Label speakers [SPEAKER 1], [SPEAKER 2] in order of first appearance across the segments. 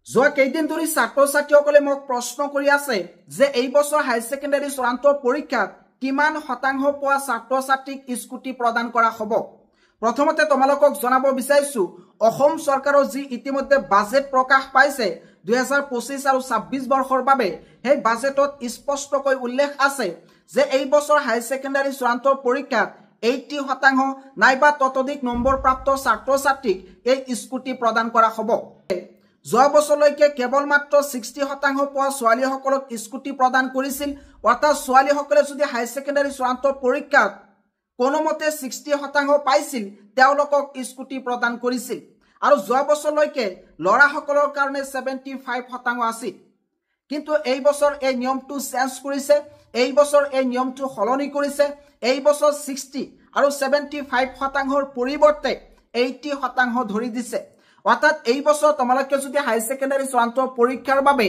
[SPEAKER 1] যোৱা কেইদিন ধৰি ছাত্ৰ ছাত্ৰীসকলে মোক প্ৰশ্ন কৰি আছে যে এই বছৰ হাই সেকেন্ডাৰী চূড়ান্ত পৰীক্ষাত কিমান শতাংশ পোৱা ছাত্ৰ ছাত্ৰীক স্কুটি প্ৰদান কৰা হ'ব। প্ৰথমতে তোমালোকক জনাব বিচাৰিছো অসম চৰকাৰৰ যি ইতিমধ্যে বাজেট প্ৰকাশ পাইছে 2025 আৰু 26 বৰ্ষৰ বাবে সেই বাজেটত স্পষ্টকৈ উল্লেখ আছে যে এই বছৰ হাই সেকেন্ডাৰী চূড়ান্ত পৰীক্ষাত 80% নাইবা ততোধিক নম্বৰ প্ৰাপ্ত ছাত্ৰ ছাত্ৰীক এই স্কুটি প্ৰদান কৰা হ'ব। যোৱা বছৰলৈকে কেৱল মাত্ৰ 60% পোৱা ছোৱালীসকলক স্কুটি প্ৰদান কৰিছিল, অৰ্থাৎ ছোৱালীসকলে যদি হাই সেকেন্ডাৰী চূড়ান্ত পৰীক্ষাত কোনোমতে 60% পাইছিল তেওঁলোকক স্কুটি প্ৰদান কৰিছিল, আৰু যোৱা বছৰলৈকে ল'ৰাসকলৰ কাৰণে 75% আছিল। কিন্তু এই বছৰ এই নিয়মটো চেঞ্জ কৰিছে, এই বছৰ এই নিয়মটো সলনি কৰিছে। এই বছৰ 60 আৰু 75%ৰ পৰিৱৰ্তে 80% ধৰি দিছে। অৰ্থাৎ এই বছৰ তোমালোকে যদি হাই সেকেন্ডাৰী চূড়ান্ত পৰীক্ষাৰ বাবে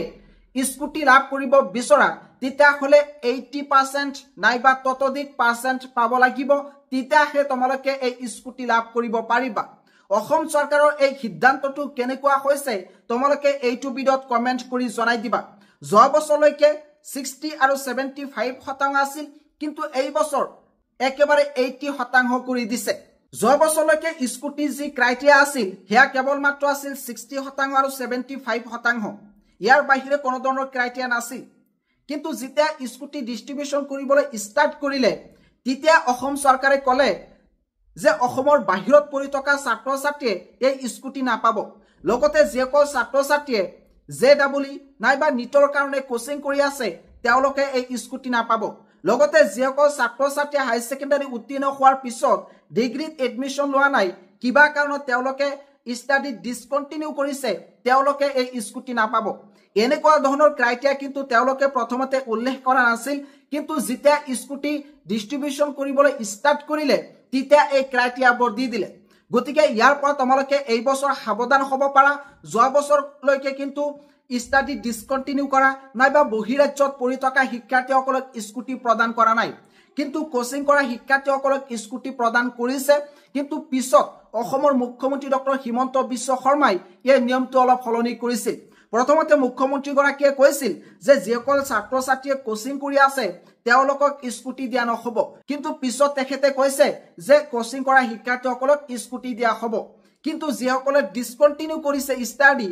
[SPEAKER 1] স্কুটি লাভ কৰিব বিচৰা তেতিয়াহ'লে 80% নাইবা ততোধিক পাৰ্চেণ্ট পাব লাগিব, তেতিয়াহে তোমালোকে এই স্কুটি লাভ কৰিব পাৰিবা। অসম চৰকাৰৰ এই সিদ্ধান্তটো কেনেকুৱা হৈছে তোমালোকে এইটো ভিডিঅ'ত কমেন্ট কৰি জনাই দিবা। যোৱা বছৰলৈকে 60 আৰু 75% আছিল, কিন্তু এই বছৰ একেবাৰে 80% কৰি দিছে। যোৱা বছৰলৈকে স্কুটি যি ক্ৰাইটেৰিয়া আছিল সেয়া কেৱল মাত্ৰ আছিল 60% আৰু 75%। ইয়াৰ বাহিৰে কোনো ধৰণৰ ক্ৰাইটেৰিয়া নাছিল। কিন্তু যেতিয়া স্কুটি ডিস্ট্ৰিবিউচন কৰিবলৈ ষ্টাৰ্ট কৰিলে তেতিয়া অসম চৰকাৰে ক'লে যে অসমৰ বাহিৰত পঢ়ি থকা ছাত্ৰ ছাত্ৰীয়ে এই স্কুটি নাপাব। লগতে যিসকল ছাত্ৰ ছাত্ৰীয়ে JEE নাইবা নিটৰ কাৰণে কোচিং কৰি আছে তেওঁলোকে এই স্কুটি নাপাব। লগতে যিসকল ছাত্ৰ ছাত্ৰীয়ে হাই সেকেন্ডাৰী উত্তীৰ্ণ হোৱাৰ পিছত ডিগ্ৰীত এডমিশ্যন লোৱা নাই, কিবা কাৰণত তেওঁলোকে ষ্টাডি ডিসকণ্টিনিউ কৰিছে, তেওঁলোকে এই স্কুটি নাপাব। এনেকুৱা ধৰণৰ ক্ৰাইটেৰিয়া কিন্তু তেওঁলোকে প্ৰথমতে উল্লেখ কৰা নাছিল, কিন্তু যেতিয়া স্কুটি ডিস্ট্ৰিবিউচন কৰিবলৈ ষ্টাৰ্ট কৰিলে তেতিয়া এই ক্ৰাইটেৰিয়াবোৰ দি দিলে। গতিকে ইয়াৰ পৰা তোমালোকে এই বছৰ সাৱধান হ'ব পাৰা। যোৱা বছৰলৈকে কিন্তু ষ্টাডি ডিসকণ্টিনিউ কৰা নাইবা বহিৰাজ্যত পঢ়ি থকা শিক্ষাৰ্থীসকলক স্কুটি প্ৰদান কৰা নাই, কিন্তু কোচিং কৰা শিক্ষাৰ্থীসকলক স্কুটি প্ৰদান কৰিছে। কিন্তু পিছত অসমৰ মুখ্যমন্ত্ৰী ডক্টৰ হিমন্ত বিশ্ব শৰ্মাই এই নিয়মটো অলপ সলনি কৰিছিল। প্ৰথমতে মুখ্যমন্ত্ৰীগৰাকীয়ে কৈছিল যে যিসকল ছাত্ৰ ছাত্ৰীয়ে কোচিং কৰি আছে তেওঁলোকক স্কুটি দিয়া নহ'ব, কিন্তু পিছত তেখেতে কৈছে যে কোচিং কৰা শিক্ষাৰ্থীসকলক স্কুটি দিয়া হ'ব। কিন্তু যিসকলে ডিসকণ্টিনিউ কৰিছে ষ্টাডি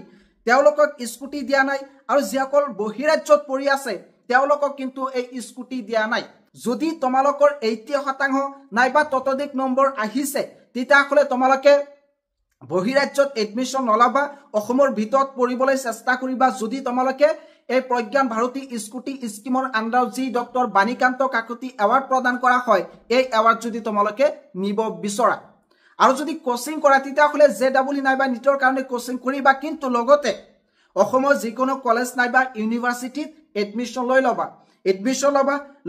[SPEAKER 1] তেওঁলোকক স্কুটি দিয়া নাই, আৰু যিসকল বহিৰাজ্যত পঢ়ি আছে তেওঁলোকক কিন্তু এই স্কুটি দিয়া নাই। যদি তোমালোকৰ 80% নাইবা ততোধিক নম্বৰ আহিছে তেতিয়াহ'লে তোমালোকে বহিৰাজ্যত এডমিশ্যন নলবা, অসমৰ ভিতৰত পঢ়িবলৈ চেষ্টা কৰিবা। যদি তোমালোকে এই প্ৰজ্ঞান ভাৰতী স্কুটি স্কিমৰ আণ্ডাৰত যি ডক্টৰ বাণীকান্ত কাকতি এৱাৰ্ড প্ৰদান কৰা হয় এই এৱাৰ্ড যদি তোমালোকে নিব বিচৰা, আৰু যদি কোচিং কৰা তেতিয়াহ'লে JEE নাইবা নিটৰ কাৰণে কোচিং কৰিবা, কিন্তু লগতে অসমৰ যিকোনো কলেজ নাইবা ইউনিভাৰ্চিটিত এডমিশ্যন লৈ ল'বা,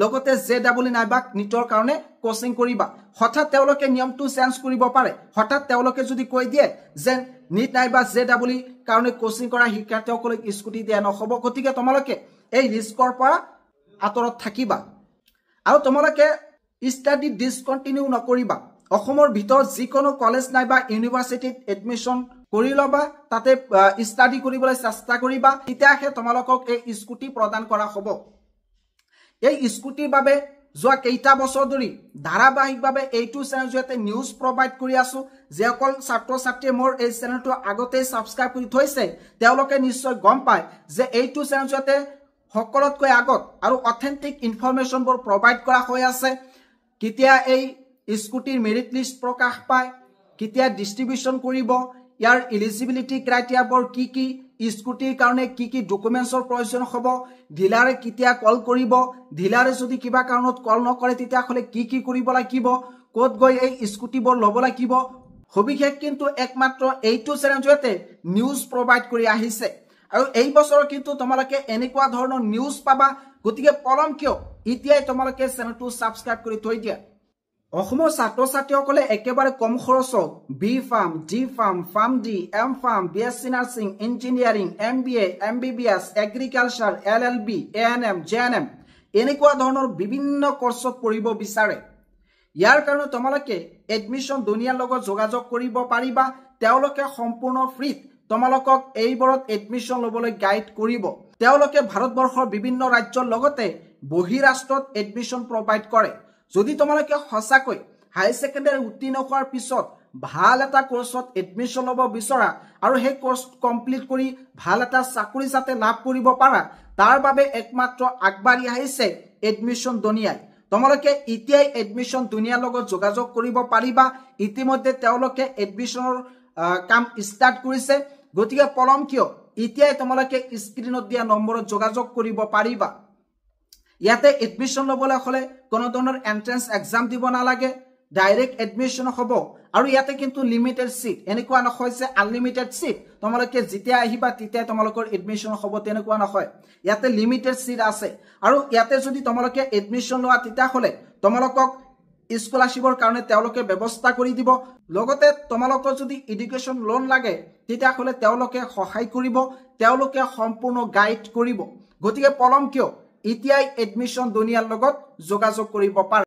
[SPEAKER 1] লগতে JEE নাইবা নিটৰ কাৰণে কোচিং কৰিবা। হঠাৎ তেওঁলোকে নিয়মটো চেঞ্জ কৰিব পাৰে, হঠাৎ তেওঁলোকে যদি কৈ দিয়ে যে নিট নাইবা JEE কাৰণে কোচিং কৰা শিক্ষাৰ্থীসকলক স্কুটি দিয়া নহ'ব, গতিকে তোমালোকে এই ৰিস্কৰ পৰা আঁতৰত থাকিবা আৰু তোমালোকে ষ্টাডি ডিসকণ্টিনিউ নকৰিবা। অসমৰ ভিতৰত যিকোনো কলেজ নাইবা ইউনিভাৰ্চিটিত এডমিশ্যন কৰি ল'বা, তাতে ষ্টাডি কৰিবলৈ চেষ্টা কৰিবা, তেতিয়াহে তোমালোকক এই স্কুটি প্ৰদান কৰা হ'ব। এই স্কুটিৰ বাবে যোৱা কেইটা বছৰ ধৰি ধাৰাবাহিকভাৱে এইটো চেনেলৰ জৰিয়তে নিউজ প্ৰভাইড কৰি আছো। যিসকল ছাত্ৰ ছাত্ৰীয়ে মোৰ এই চেনেলটো আগতেই ছাবস্ক্ৰাইব কৰি থৈছে তেওঁলোকে নিশ্চয় গম পায় যে এইটো চেনেলৰ জৰিয়তে সকলোতকৈ আগত আৰু অথেণ্টিক ইনফৰমেশ্যনবোৰ প্ৰভাইড কৰা হৈ আছে। কেতিয়া এই স্কুটিৰ মেৰিট লিষ্ট প্ৰকাশ পায়, কেতিয়া ডিস্ট্ৰিবিউচন কৰিব, ইয়াৰ এলিজিবিলিটি ক্ৰাইটেৰিয়াবোৰ কি কি, স্কুটিৰ কাৰণে কি কি ডকুমেণ্টছৰ প্ৰয়োজন হ'ব, ডিলাৰে কেতিয়া কল কৰিব, ডিলাৰে যদি কিবা কাৰণত কল নকৰে তেতিয়াহ'লে কি কি কৰিব লাগিব, ক'ত গৈ এই স্কুটিবোৰ ল'ব লাগিব, সবিশেষ কিন্তু একমাত্ৰ এইটো চেনেলৰ জৰিয়তে নিউজ প্ৰভাইড কৰি আহিছে। আৰু এই বছৰ কিন্তু তোমালোকে এনেকুৱা ধৰণৰ নিউজ পাবা, গতিকে পলম কিয়, এতিয়াই তোমালোকে চেনেলটো ছাবস্ক্ৰাইব কৰি থৈ দিয়া। অসমৰ ছাত্ৰ ছাত্ৰীসকলে একেবাৰে কম খৰচত B pharm, D pharm, pharm D, M pharm, BSc nursing, engineering, MBA, MBBS, agriculture, LLB, ANM, JNM এনেকুৱা ধৰণৰ বিভিন্ন কোৰ্চত পঢ়িব বিচাৰে। ইয়াৰ কাৰণে তোমালোকে এডমিশ্যন দুনিয়াৰ লগত যোগাযোগ কৰিব পাৰিবা। তেওঁলোকে সম্পূৰ্ণ ফ্ৰীত তোমালোকক এইবোৰত এডমিশ্যন ল'বলৈ গাইড কৰিব তেওঁলোকে ভাৰতবৰ্ষৰ বিভিন্ন ৰাজ্যৰ লগতে বহিৰাষ্ট্ৰত এডমিশ্যন প্ৰভাইড কৰে যদি তোমালোকে সঁচাকৈ হাই সেকেন্ডাৰী উত্তীৰ্ণ হোৱাৰ পিছত ভাল এটা কোৰ্সত এডমিশ্যন ল'ব বিচৰা আৰু সেই কোৰ্স কমপ্লিট কৰি ভাল এটা চাকৰি যাতে লাভ কৰিব পাৰা তাৰ বাবে একমাত্ৰ আগবাঢ়ি আহিছে এডমিশ্যন দুনিয়াই তোমালোকে ইতিয়াই এডমিশ্যন দুনিয়াৰ লগত যোগাযোগ কৰিব পাৰিবা ইতিমধ্যে তেওঁলোকে এডমিশ্যনৰ কাম ষ্টাৰ্ট কৰিছে গতিকে পলম কিয় ইতিয়াই তোমালোকে স্ক্ৰিনত দিয়া নম্বৰত যোগাযোগ কৰিব পাৰিবা ইয়াতে এডমিশ্যন ল'বলৈ হলে কোনো ধৰণৰ এন্ট্ৰেন্স এক্সাম দিব নালাগে ডাইৰেক্ট এডমিশ্যন হ'ব আৰু ইয়াতে কিন্তু লিমিটেড সিট এনেকুৱা নহয় যে আনলিমিটেড সিট তোমালোকে যেতিয়া আহিবা তেতিয়া তোমালোকৰ এডমিশ্যন হ'ব তেনেকুৱা নহয় ইয়াতে লিমিটেড সিট আছে আৰু ইয়াতে যদি তোমালোকে এডমিশ্যন লোৱা তেতিয়া হলে তোমালোকক স্কলাৰশ্বিপৰ কাৰণে তেওঁলোকে ব্যৱস্থা কৰি দিব লগতে তোমালোকৰ যদি এডুকেশ্যন লোন লাগে তেতিয়া হলে তেওঁলোকে সহায় কৰিব তেওঁলোকে সম্পূৰ্ণ গাইড কৰিব গতিকে পলম কিয় ইতিয়াই এডমিশ্যন দুনিয়াৰ লগত যোগাযোগ কৰিব পাৰা